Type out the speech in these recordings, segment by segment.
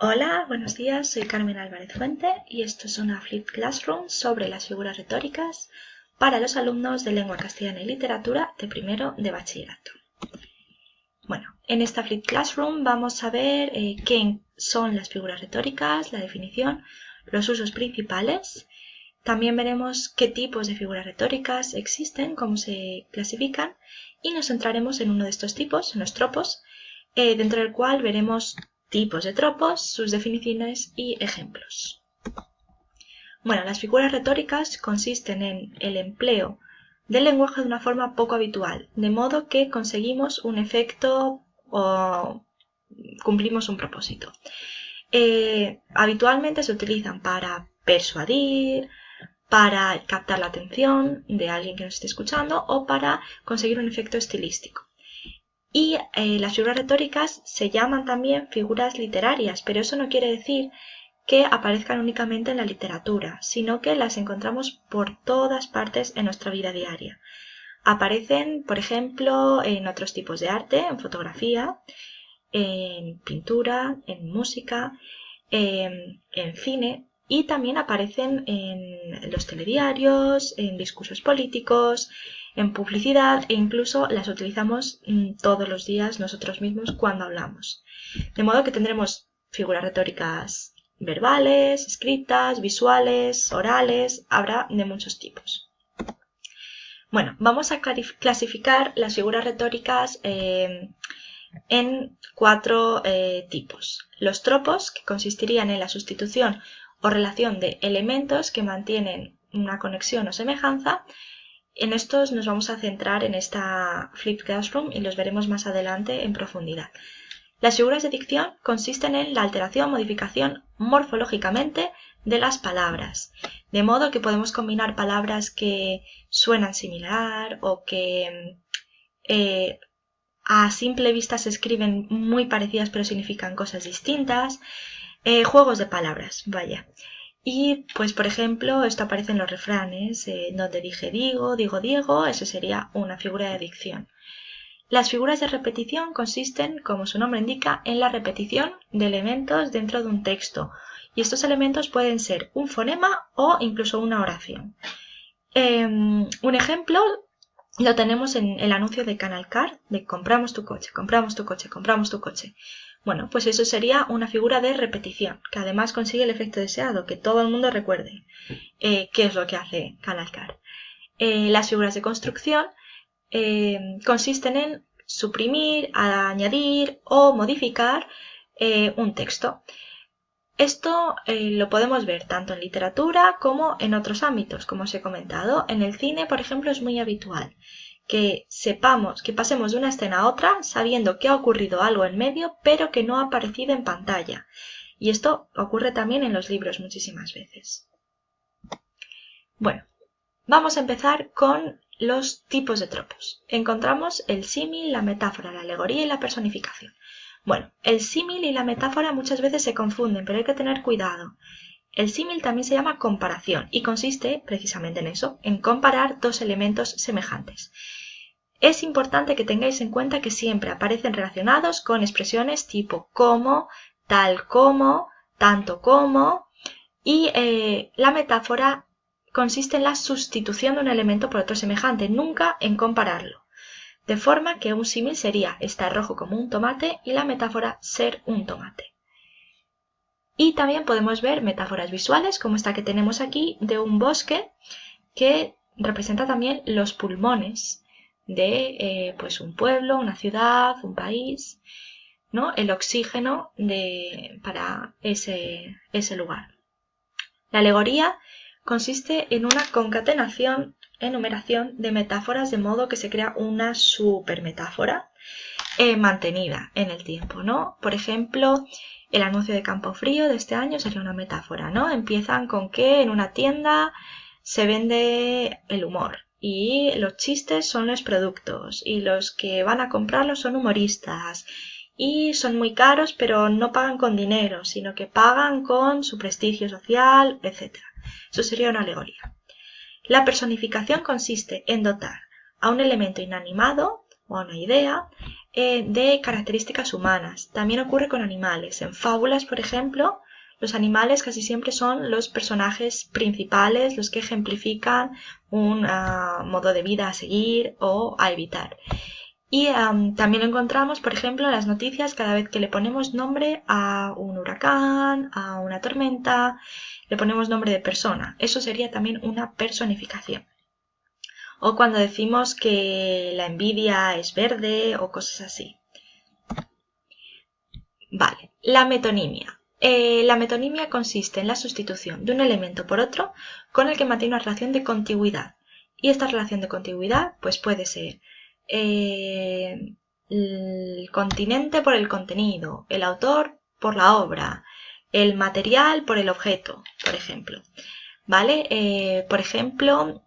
Hola, buenos días, soy Carmen Álvarez Fuente y esto es una Flipped Classroom sobre las figuras retóricas para los alumnos de Lengua Castellana y Literatura de primero de bachillerato. Bueno, en esta Flipped Classroom vamos a ver qué son las figuras retóricas, la definición, los usos principales. También veremos qué tipos de figuras retóricas existen, cómo se clasifican y nos centraremos en uno de estos tipos, en los tropos, dentro del cual veremos tipos de tropos, sus definiciones y ejemplos. Bueno, las figuras retóricas consisten en el empleo del lenguaje de una forma poco habitual, de modo que conseguimos un efecto o cumplimos un propósito. Habitualmente se utilizan para persuadir, para captar la atención de alguien que nos esté escuchando o para conseguir un efecto estilístico. Y las figuras retóricas se llaman también figuras literarias, pero eso no quiere decir que aparezcan únicamente en la literatura, sino que las encontramos por todas partes en nuestra vida diaria. Aparecen, por ejemplo, en otros tipos de arte, en fotografía, en pintura, en música, en cine, y también aparecen en los telediarios, en discursos políticos, en publicidad e incluso las utilizamos todos los días nosotros mismos cuando hablamos. De modo que tendremos figuras retóricas verbales, escritas, visuales, orales, habrá de muchos tipos. Bueno, vamos a clasificar las figuras retóricas en cuatro tipos. Los tropos, que consistirían en la sustitución o relación de elementos que mantienen una conexión o semejanza. En estos nos vamos a centrar en esta Flipped Classroom y los veremos más adelante en profundidad. Las figuras de dicción consisten en la alteración o modificación morfológicamente de las palabras, de modo que podemos combinar palabras que suenan similar o que a simple vista se escriben muy parecidas pero significan cosas distintas. Juegos de palabras, vaya. Y pues por ejemplo esto aparece en los refranes, donde dije digo, digo Diego, eso sería una figura de dicción. Las figuras de repetición consisten, como su nombre indica, en la repetición de elementos dentro de un texto, y estos elementos pueden ser un fonema o incluso una oración. Un ejemplo lo tenemos en el anuncio de Canal Car, de compramos tu coche, compramos tu coche, compramos tu coche. Bueno, pues eso sería una figura de repetición, que además consigue el efecto deseado, que todo el mundo recuerde qué es lo que hace Canal Car. Las figuras de construcción consisten en suprimir, añadir o modificar un texto. Esto lo podemos ver tanto en literatura como en otros ámbitos, como os he comentado. En el cine, por ejemplo, es muy habitual que sepamos, que pasemos de una escena a otra sabiendo que ha ocurrido algo en medio, pero que no ha aparecido en pantalla. Y esto ocurre también en los libros muchísimas veces. Bueno, vamos a empezar con los tipos de tropos. Encontramos el símil, la metáfora, la alegoría y la personificación. Bueno, el símil y la metáfora muchas veces se confunden, pero hay que tener cuidado. El símil también se llama comparación y consiste precisamente en eso, en comparar dos elementos semejantes. Es importante que tengáis en cuenta que siempre aparecen relacionados con expresiones tipo como, tal como, tanto como, y la metáfora consiste en la sustitución de un elemento por otro semejante, nunca en compararlo. De forma que un símil sería estar rojo como un tomate y la metáfora ser un tomate. Y también podemos ver metáforas visuales como esta que tenemos aquí de un bosque que representa también los pulmones de pues un pueblo, una ciudad, un país, ¿no? El oxígeno para ese lugar. La alegoría consiste en una concatenación, enumeración de metáforas de modo que se crea una supermetáfora mantenida en el tiempo, ¿no? Por ejemplo, el anuncio de Campofrío de este año sería una metáfora, ¿no? Empiezan con que en una tienda se vende el humor y los chistes son los productos y los que van a comprarlos son humoristas y son muy caros pero no pagan con dinero, sino que pagan con su prestigio social, etc. Eso sería una alegoría. La personificación consiste en dotar a un elemento inanimado o a una idea de características humanas. También ocurre con animales. En fábulas, por ejemplo, los animales casi siempre son los personajes principales, los que ejemplifican un modo de vida a seguir o a evitar. Y también lo encontramos, por ejemplo, en las noticias cada vez que le ponemos nombre a un huracán, a una tormenta, le ponemos nombre de persona. Eso sería también una personificación. O cuando decimos que la envidia es verde o cosas así. Vale, la metonimia. La metonimia consiste en la sustitución de un elemento por otro con el que mantiene una relación de contigüidad. Y esta relación de contigüidad pues puede ser el continente por el contenido, el autor por la obra, el material por el objeto, por ejemplo. ¿Vale? Por ejemplo,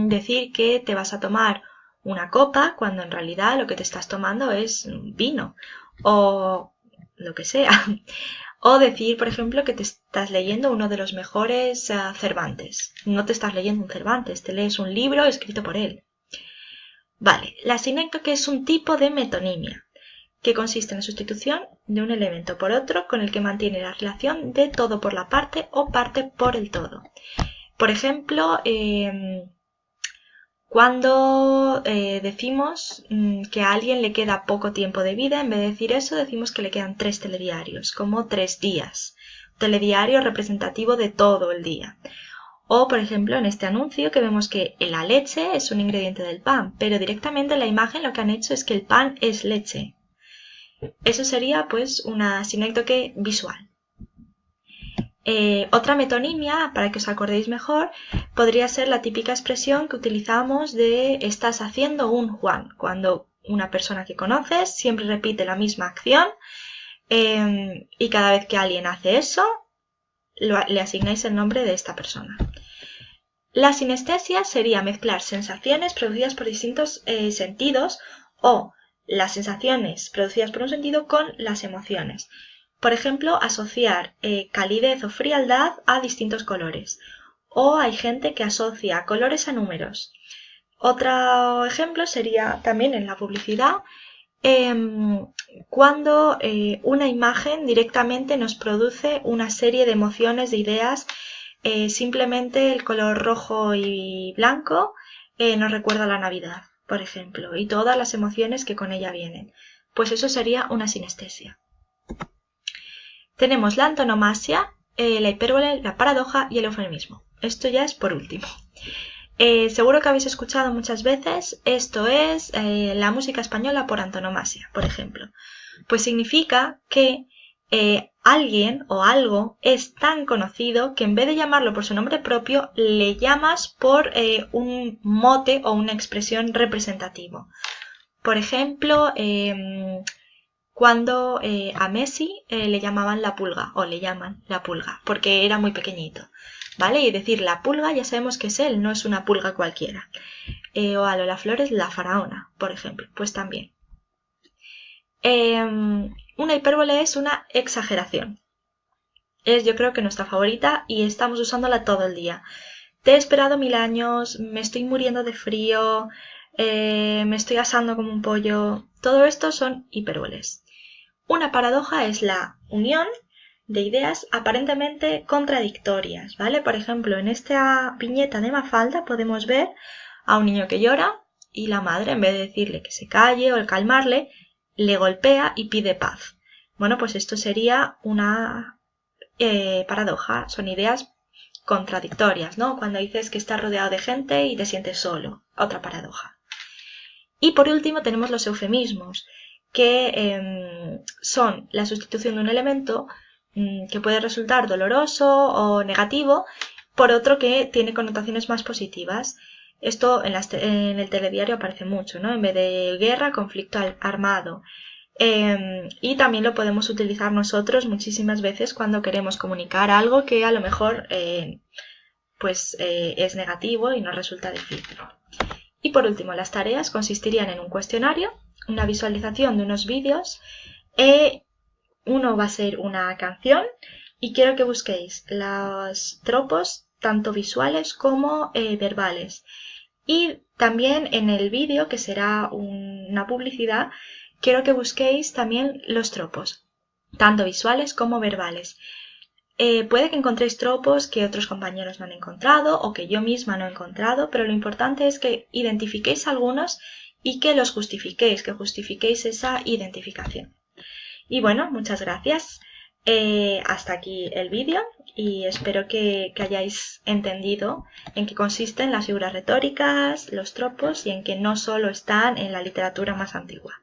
decir que te vas a tomar una copa cuando en realidad lo que te estás tomando es vino o lo que sea. O decir, por ejemplo, que te estás leyendo uno de los mejores Cervantes. No te estás leyendo un Cervantes, te lees un libro escrito por él. Vale, la sinécdoque es un tipo de metonimia que consiste en la sustitución de un elemento por otro con el que mantiene la relación de todo por la parte o parte por el todo. Por ejemplo, cuando decimos que a alguien le queda poco tiempo de vida, en vez de decir eso, decimos que le quedan 3 telediarios, como 3 días. Telediario representativo de todo el día. O, por ejemplo, en este anuncio que vemos que la leche es un ingrediente del pan, pero directamente en la imagen lo que han hecho es que el pan es leche. Eso sería, pues, una sinécdoque visual. Otra metonimia, para que os acordéis mejor, podría ser la típica expresión que utilizamos de estás haciendo un Juan, cuando una persona que conoces siempre repite la misma acción y cada vez que alguien hace eso, le asignáis el nombre de esta persona. La sinestesia sería mezclar sensaciones producidas por distintos sentidos o las sensaciones producidas por un sentido con las emociones. Por ejemplo, asociar calidez o frialdad a distintos colores. O hay gente que asocia colores a números. Otro ejemplo sería también en la publicidad, cuando una imagen directamente nos produce una serie de emociones, de ideas. Simplemente el color rojo y blanco nos recuerda a la Navidad, por ejemplo, y todas las emociones que con ella vienen. Pues eso sería una sinestesia. Tenemos la antonomasia, la hipérbole, la paradoja y el eufemismo. Esto ya es por último. Seguro que habéis escuchado muchas veces, esto es la música española por antonomasia, por ejemplo. Pues significa que alguien o algo es tan conocido que en vez de llamarlo por su nombre propio, le llamas por un mote o una expresión representativo. Por ejemplo, cuando a Messi le llamaban la pulga, o le llaman la pulga, porque era muy pequeñito, ¿vale? Y decir la pulga ya sabemos que es él, no es una pulga cualquiera. O a Lola Flores la faraona, por ejemplo, pues también. Una hipérbole es una exageración. Es, yo creo, que nuestra favorita y estamos usándola todo el día. Te he esperado 1000 años, me estoy muriendo de frío, me estoy asando como un pollo. Todo esto son hipérboles. Una paradoja es la unión de ideas aparentemente contradictorias, ¿vale? Por ejemplo, en esta viñeta de Mafalda podemos ver a un niño que llora y la madre, en vez de decirle que se calle o calmarle, le golpea y pide paz. Bueno, pues esto sería una paradoja, son ideas contradictorias, ¿no? Cuando dices que estás rodeado de gente y te sientes solo, otra paradoja. Y por último tenemos los eufemismos, que son la sustitución de un elemento que puede resultar doloroso o negativo por otro que tiene connotaciones más positivas. Esto en el telediario aparece mucho, ¿no? En vez de guerra, conflicto armado. Y también lo podemos utilizar nosotros muchísimas veces cuando queremos comunicar algo que a lo mejor es negativo y nos resulta difícil. Y por último, las tareas consistirían en un cuestionario, una visualización de unos vídeos, uno va a ser una canción y quiero que busquéis los tropos tanto visuales como verbales. Y también en el vídeo, que será un una publicidad, quiero que busquéis también los tropos, tanto visuales como verbales. Puede que encontréis tropos que otros compañeros no han encontrado o que yo misma no he encontrado, pero lo importante es que identifiquéis algunos y que los justifiquéis, que justifiquéis esa identificación. Y bueno, muchas gracias. Hasta aquí el vídeo y espero que hayáis entendido en qué consisten las figuras retóricas, los tropos y en que no solo están en la literatura más antigua.